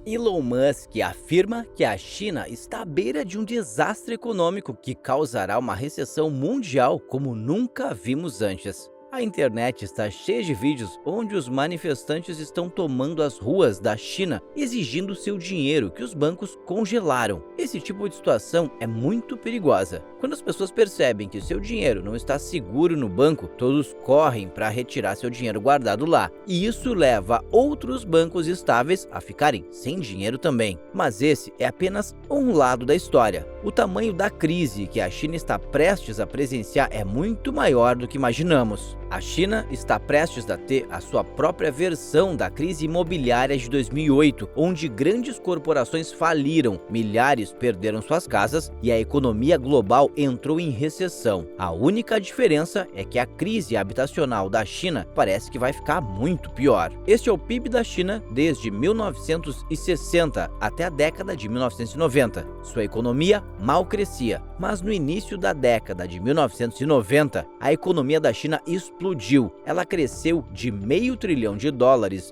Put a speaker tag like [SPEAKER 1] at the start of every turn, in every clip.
[SPEAKER 1] Elon Musk afirma que a China está à beira de um desastre econômico que causará uma recessão mundial como nunca vimos antes. A internet está cheia de vídeos onde os manifestantes estão tomando as ruas da China exigindo seu dinheiro que os bancos congelaram. Esse tipo de situação é muito perigosa. Quando as pessoas percebem que seu dinheiro não está seguro no banco, todos correm para retirar seu dinheiro guardado lá. E isso leva outros bancos estáveis a ficarem sem dinheiro também. Mas esse é apenas um lado da história. O tamanho da crise que a China está prestes a presenciar é muito maior do que imaginamos. A China está prestes a ter a sua própria versão da crise imobiliária de 2008, onde grandes corporações faliram, milhares perderam suas casas e a economia global entrou em recessão. A única diferença é que a crise habitacional da China parece que vai ficar muito pior. Este é o PIB da China desde 1960 até a década de 1990. Sua economia mal crescia, mas no início da década de 1990, a economia da China explodiu. Ela cresceu de $500 bilhão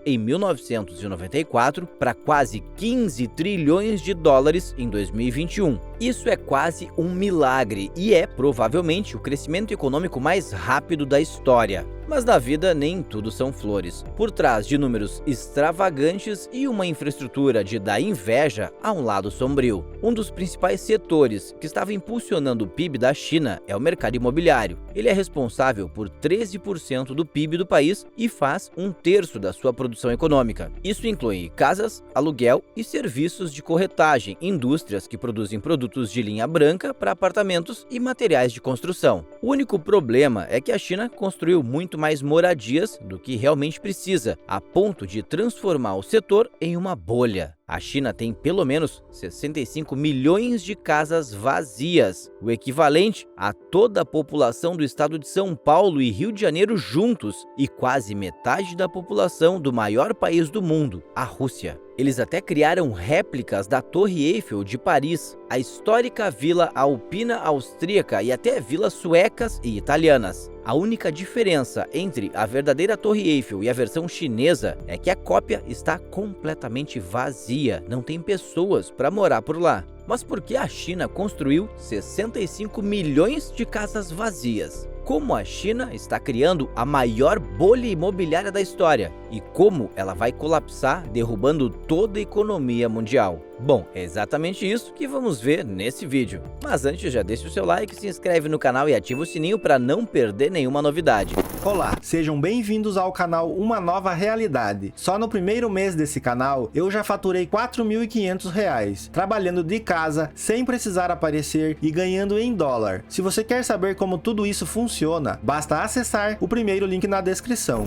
[SPEAKER 1] em 1994 para quase 15 trilhões de dólares em 2021. Isso é quase um milagre e é provavelmente o crescimento econômico mais rápido da história. Mas na vida nem tudo são flores. Por trás de números extravagantes e uma infraestrutura de dar inveja, há um lado sombrio. Um dos principais setores que estava impulsionando o PIB da China é o mercado imobiliário. Ele é responsável por 13% do PIB do país e faz 1/3 da sua produção econômica. Isso inclui casas, aluguel e serviços de corretagem, indústrias que produzem produtos de linha branca para apartamentos e materiais de construção. O único problema é que a China construiu muito mais moradias do que realmente precisa, a ponto de transformar o setor em uma bolha. A China tem pelo menos 65 milhões de casas vazias, o equivalente a toda a população do estado de São Paulo e Rio de Janeiro juntos, e quase metade da população do maior país do mundo, a Rússia. Eles até criaram réplicas da Torre Eiffel de Paris, a histórica Vila Alpina austríaca e até vilas suecas e italianas. A única diferença entre a verdadeira Torre Eiffel e a versão chinesa é que a cópia está completamente vazia, não tem pessoas para morar por lá. Mas por que a China construiu 65 milhões de casas vazias? Como a China está criando a maior bolha imobiliária da história e como ela vai colapsar, derrubando toda a economia mundial? Bom, é exatamente isso que vamos ver nesse vídeo. Mas antes, já deixa o seu like, se inscreve no canal e ativa o sininho para não perder nenhuma novidade.
[SPEAKER 2] Olá, sejam bem-vindos ao canal Uma Nova Realidade. Só no primeiro mês desse canal, eu já faturei R$ 4.500, trabalhando de casa, sem precisar aparecer e ganhando em dólar. Se você quer saber como tudo isso funciona, basta acessar o primeiro link na descrição.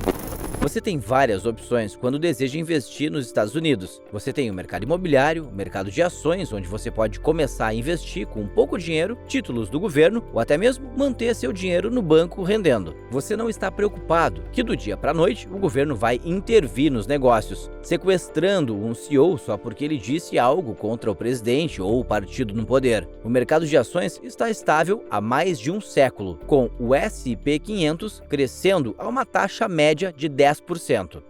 [SPEAKER 1] Você tem várias opções quando deseja investir nos Estados Unidos. Você tem o mercado imobiliário, o mercado de ações, onde você pode começar a investir com pouco dinheiro, títulos do governo ou até mesmo manter seu dinheiro no banco rendendo. Você não está preocupado que do dia para a noite o governo vai intervir nos negócios, sequestrando um CEO só porque ele disse algo contra o presidente ou o partido no poder. O mercado de ações está estável há mais de um século, com o S&P 500 crescendo a uma taxa média de 10%.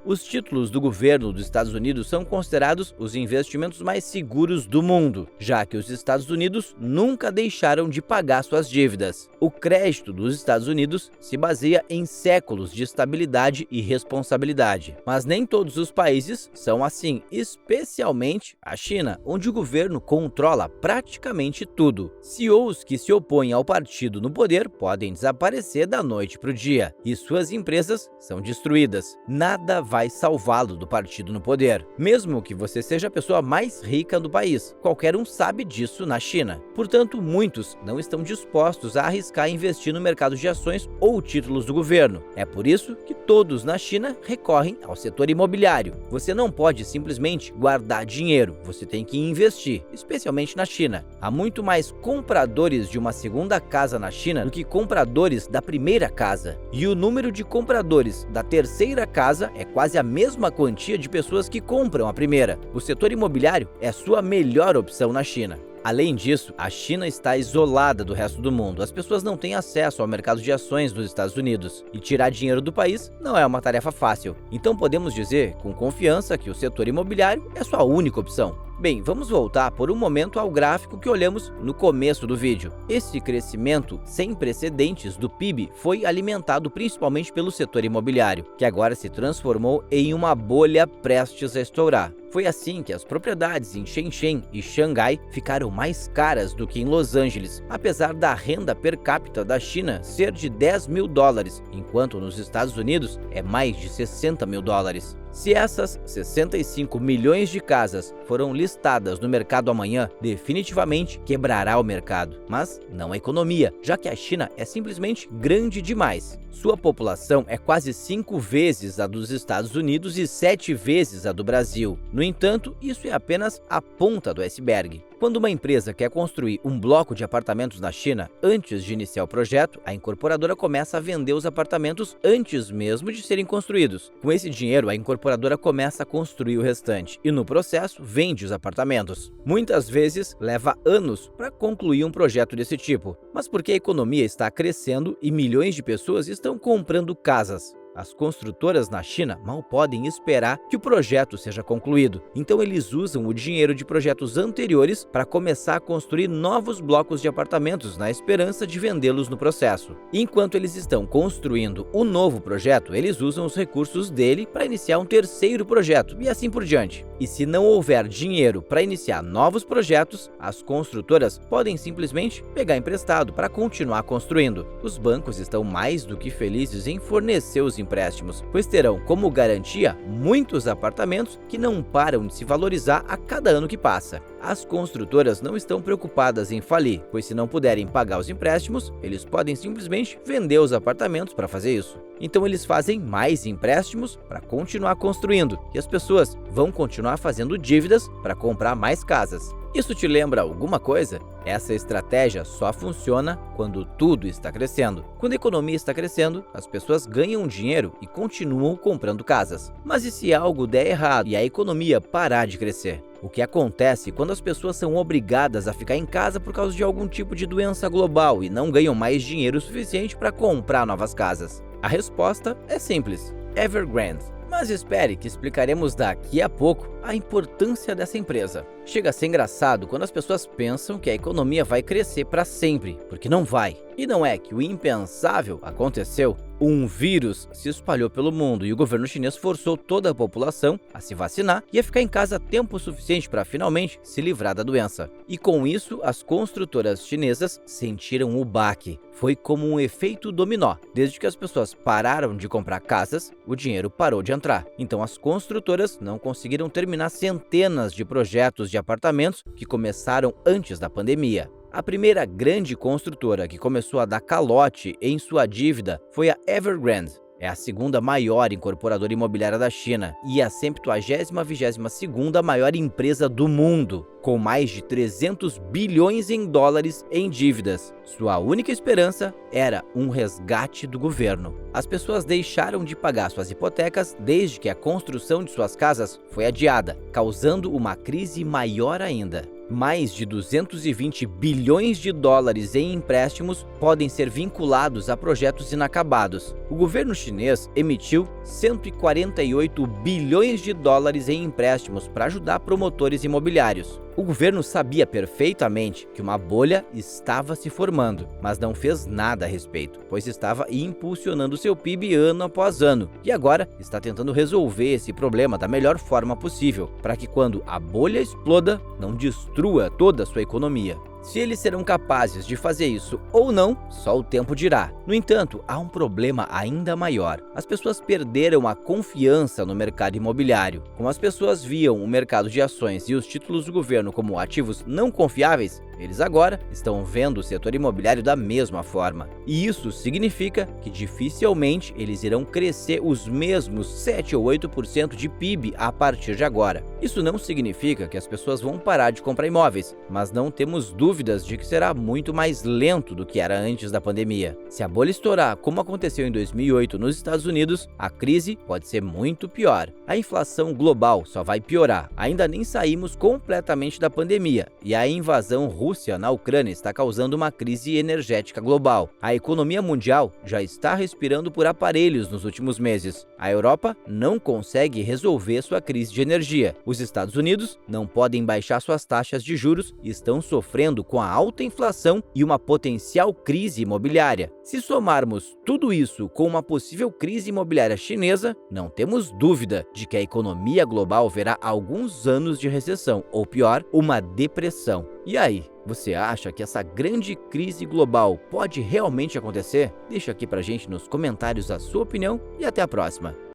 [SPEAKER 1] Os títulos do governo dos Estados Unidos são considerados os investimentos mais seguros do mundo, já que os Estados Unidos nunca deixaram de pagar suas dívidas. O crédito dos Estados Unidos se baseia em séculos de estabilidade e responsabilidade. Mas nem todos os países são assim, especialmente a China, onde o governo controla praticamente tudo. CEOs que se opõem ao partido no poder podem desaparecer da noite para o dia, e suas empresas são destruídas. Nada vai salvá-lo do partido no poder, mesmo que você seja a pessoa mais rica do país. Qualquer um sabe disso na China. Portanto, muitos não estão dispostos a arriscar investir no mercado de ações ou títulos do governo. É por isso que todos na China recorrem ao setor imobiliário. Você não pode simplesmente guardar dinheiro, você tem que investir, especialmente na China. Há muito mais compradores de uma segunda casa na China do que compradores da primeira casa. E o número de compradores da terceira casa é quase a mesma quantia de pessoas que compram a primeira. O setor imobiliário é sua melhor opção na China. Além disso, a China está isolada do resto do mundo. As pessoas não têm acesso ao mercado de ações dos Estados Unidos. E tirar dinheiro do país não é uma tarefa fácil. Então podemos dizer com confiança que o setor imobiliário é sua única opção. Bem, vamos voltar por um momento ao gráfico que olhamos no começo do vídeo. Esse crescimento sem precedentes do PIB foi alimentado principalmente pelo setor imobiliário, que agora se transformou em uma bolha prestes a estourar. Foi assim que as propriedades em Shenzhen e Xangai ficaram mais caras do que em Los Angeles, apesar da renda per capita da China ser de 10 mil dólares, enquanto nos Estados Unidos é mais de 60 mil dólares. Se essas 65 milhões de casas foram listadas no mercado amanhã, definitivamente quebrará o mercado, mas não a economia, já que a China é simplesmente grande demais. Sua população é quase 5 vezes a dos Estados Unidos e 7 vezes a do Brasil. No entanto, isso é apenas a ponta do iceberg. Quando uma empresa quer construir um bloco de apartamentos na China, antes de iniciar o projeto, a incorporadora começa a vender os apartamentos antes mesmo de serem construídos. Com esse dinheiro, a incorporadora começa a construir o restante e, no processo, vende os apartamentos. Muitas vezes, leva anos para concluir um projeto desse tipo, mas porque a economia está crescendo e milhões de pessoas estão comprando casas. As construtoras na China mal podem esperar que o projeto seja concluído, então eles usam o dinheiro de projetos anteriores para começar a construir novos blocos de apartamentos na esperança de vendê-los no processo. Enquanto eles estão construindo o novo projeto, eles usam os recursos dele para iniciar um terceiro projeto e assim por diante. E se não houver dinheiro para iniciar novos projetos, as construtoras podem simplesmente pegar emprestado para continuar construindo. Os bancos estão mais do que felizes em fornecer os empréstimos, pois terão como garantia muitos apartamentos que não param de se valorizar a cada ano que passa. As construtoras não estão preocupadas em falir, pois se não puderem pagar os empréstimos, eles podem simplesmente vender os apartamentos para fazer isso. Então eles fazem mais empréstimos para continuar construindo, e as pessoas vão continuar fazendo dívidas para comprar mais casas. Isso te lembra alguma coisa? Essa estratégia só funciona quando tudo está crescendo. Quando a economia está crescendo, as pessoas ganham dinheiro e continuam comprando casas. Mas e se algo der errado e a economia parar de crescer? O que acontece quando as pessoas são obrigadas a ficar em casa por causa de algum tipo de doença global e não ganham mais dinheiro suficiente para comprar novas casas? A resposta é simples: Evergrande. Mas espere que explicaremos daqui a pouco a importância dessa empresa. Chega a ser engraçado quando as pessoas pensam que a economia vai crescer para sempre, porque não vai. E não é que o impensável aconteceu. Um vírus se espalhou pelo mundo e o governo chinês forçou toda a população a se vacinar e a ficar em casa tempo suficiente para finalmente se livrar da doença. E com isso, as construtoras chinesas sentiram o baque. Foi como um efeito dominó. Desde que as pessoas pararam de comprar casas, o dinheiro parou de entrar. Então as construtoras não conseguiram terminar centenas de projetos de apartamentos que começaram antes da pandemia. A primeira grande construtora que começou a dar calote em sua dívida foi a Evergrande. É a segunda maior incorporadora imobiliária da China e a 122ª maior empresa do mundo, com mais de 300 bilhões em dólares em dívidas. Sua única esperança era um resgate do governo. As pessoas deixaram de pagar suas hipotecas desde que a construção de suas casas foi adiada, causando uma crise maior ainda. Mais de 220 bilhões de dólares em empréstimos podem ser vinculados a projetos inacabados. O governo chinês emitiu 148 bilhões de dólares em empréstimos para ajudar promotores imobiliários. O governo sabia perfeitamente que uma bolha estava se formando, mas não fez nada a respeito, pois estava impulsionando seu PIB ano após ano e agora está tentando resolver esse problema da melhor forma possível, para que quando a bolha exploda, não destrua toda a sua economia. Se eles serão capazes de fazer isso ou não, só o tempo dirá. No entanto, há um problema ainda maior. As pessoas perderam a confiança no mercado imobiliário. Como as pessoas viam o mercado de ações e os títulos do governo como ativos não confiáveis, Eles agora estão vendo o setor imobiliário da mesma forma. E isso significa que dificilmente eles irão crescer os mesmos 7 ou 8% de PIB a partir de agora. Isso não significa que as pessoas vão parar de comprar imóveis, mas não temos dúvidas de que será muito mais lento do que era antes da pandemia. Se a bolha estourar, como aconteceu em 2008 nos Estados Unidos, a crise pode ser muito pior. A inflação global só vai piorar. Ainda nem saímos completamente da pandemia e a invasão russa na Ucrânia está causando uma crise energética global. A economia mundial já está respirando por aparelhos nos últimos meses. A Europa não consegue resolver sua crise de energia. Os Estados Unidos não podem baixar suas taxas de juros e estão sofrendo com a alta inflação e uma potencial crise imobiliária. Se somarmos tudo isso com uma possível crise imobiliária chinesa, não temos dúvida de que a economia global verá alguns anos de recessão, ou pior, uma depressão. E aí, você acha que essa grande crise global pode realmente acontecer? Deixa aqui pra gente nos comentários a sua opinião e até a próxima.